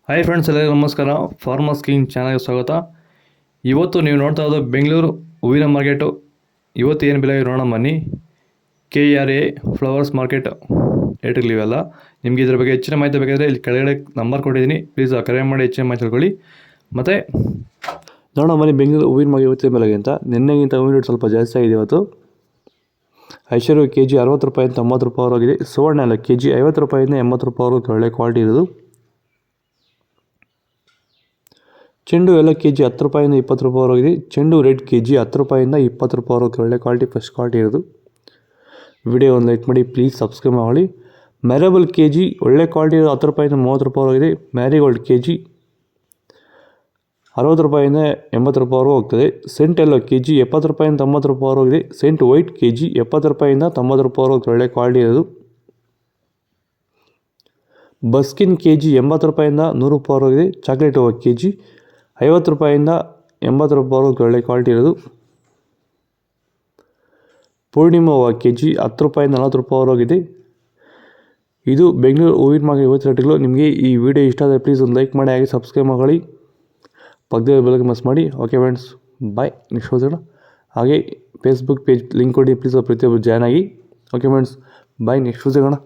Hi friends, ಎಲ್ಲರಿಗೂ ನಮಸ್ಕಾರ. Farmers king ಚಾನಲ್ಗೆ ಸ್ವಾಗತ. ಇವತ್ತು ನೀವು ನೋಡ್ತಾ ಇರೋದು ಬೆಂಗಳೂರು ಹೂವಿನ ಮಾರ್ಕೆಟು. ಇವತ್ತು ಏನು ಬೆಲೆ ನೋಡೋಣ ಬನ್ನಿ. KRA ಫ್ಲವರ್ಸ್ ಮಾರ್ಕೆಟ್ ರೇಟ್ಗಳಿವೆಲ್ಲ. ನಿಮಗೆ ಇದ್ರ ಬಗ್ಗೆ ಹೆಚ್ಚಿನ ಮಾಹಿತಿ ಬೇಕಾದರೆ ಇಲ್ಲಿ ಕೆಳಗಡೆ ನಂಬರ್ ಕೊಟ್ಟಿದ್ದೀನಿ, ಪ್ಲೀಸ್ ಕರೆ ಮಾಡಿ ಹೆಚ್ಚಿನ ಮಾಹಿತಿ ತಿಳ್ಕೊಳ್ಳಿ. ಮತ್ತು ನೋಡೋಣ ಬನ್ನಿ ಬೆಂಗಳೂರು ಹೂವಿನ ಮಾರ್ಕೆಟ್ ಇವತ್ತಿನ ಬೆಲೆಗಿಂತ ನಿನ್ನೆಗಿಂತ ಹೂವಿನ ರೇಟ್ ಸ್ವಲ್ಪ ಜಾಸ್ತಿ ಆಗಿದೆ ಇವತ್ತು. ಐಶ್ವರ್ಯ KG 60 ರೂಪಾಯಿಂದ 90 ರೂಪಾಯಿ ಆಗಿದೆ. ಸುವರ್ಣ ಎಲ್ಲ KG 50 ರೂಪಾಯಿಂದ 80 ರೂಪಾಯಿ ಒಳ್ಳೆ ಕ್ವಾಲಿಟಿ ಇರೋದು. ಚೆಂಡು ಎಲ್ಲ KG 10 ರೂಪಾಯಿಂದ 20 ರೂಪಾಯಿ ಆಗಿದೆ. ಚೆಂಡು ರೆಡ್ KG 10 ರೂಪಾಯಿಂದ 20 ರೂಪಾಯಿ ಒಳ್ಳೆ ಕ್ವಾಲಿಟಿ, ಫಸ್ಟ್ ಕ್ವಾಲಿಟಿ ಇರೋದು. ವಿಡಿಯೋ ಒಂದು ಲೈಕ್ ಮಾಡಿ, ಪ್ಲೀಸ್ ಸಬ್ಸ್ಕ್ರೈಬ್ ಮಾಡಿ. ಮ್ಯಾರೇಬಲ್ KG ಒಳ್ಳೆ ಕ್ವಾಲಿಟಿ ಇರೋದು 10 ರೂಪಾಯಿಂದ 30 ರೂಪಾಯಿ ಆಗಿದೆ. ಮ್ಯಾರಿಗೋಲ್ಡ್ KG 60 ರೂಪಾಯಿಂದ 80 ರೂಪಾಯಿವರೆಗೂ ಹೋಗ್ತದೆ. ಸೆಂಟ್ ಎಲ್ಲೋ KG 70 ರೂಪಾಯಿಂದ 90 ರೂಪಾಯಿ ಆಗಿದೆ. ಸೆಂಟ್ ವೈಟ್ KG 70 ರೂಪಾಯಿಂದ 90 ರೂಪಾಯಿ ಒಳ್ಳೆ ಕ್ವಾಲಿಟಿ ಇರೋದು. ಬಸ್ಕಿನ್ KG 80 ರೂಪಾಯಿಂದ 100 ರೂಪಾಯಿ ಆಗಿದೆ. ಚಾಕ್ಲೇಟ್ ಹೂವು KG 50 ರೂಪಾಯಿಂದ 80 ರೂಪಾಯಿ ಒಳ್ಳೆ ಕ್ವಾಲಿಟಿ ಇರೋದು. ಪೂರ್ಣಿಮಾ ಹೂವು KG 10 ರೂಪಾಯಿಂದ 40 ರೂಪಾಯಿ ಆಗಿದೆ. ಇದು ಬೆಂಗಳೂರು ಹೂವಿನ ಮಾರ್ಕೆಟ್ ಇವತ್ತು ರೇಟ್ಗಳು. ನಿಮಗೆ ಈ ವಿಡಿಯೋ ಇಷ್ಟ ಆದರೆ ಪ್ಲೀಸ್ ಒಂದು ಲೈಕ್ ಮಾಡಿ, ಹಾಗೆ ಸಬ್ಸ್ಕ್ರೈಬ್ ಮಾಡಿ, ಪಕ್ಕದ ಬೆಲ್ಗೆ ಮಿಸ್ ಮಾಡಿ. ಓಕೆ ಫ್ರೆಂಡ್ಸ್, ಬಾಯ್. ನೆಕ್ಸ್ಟ್ ಹೋಗೋಣ. ಹಾಗೆ ಫೇಸ್ಬುಕ್ ಪೇಜ್ ಲಿಂಕ್ ಕೊಡಿ, ಪ್ಲೀಸ್ ಪ್ರತಿಯೊಬ್ಬರು ಜಾಯ್ನ್ ಆಗಿ. ಓಕೆ ಫ್ರೆಂಡ್ಸ್, ಬಾಯ್. ನೆಕ್ಸ್ಟ್ ಸಿಗೋಣ.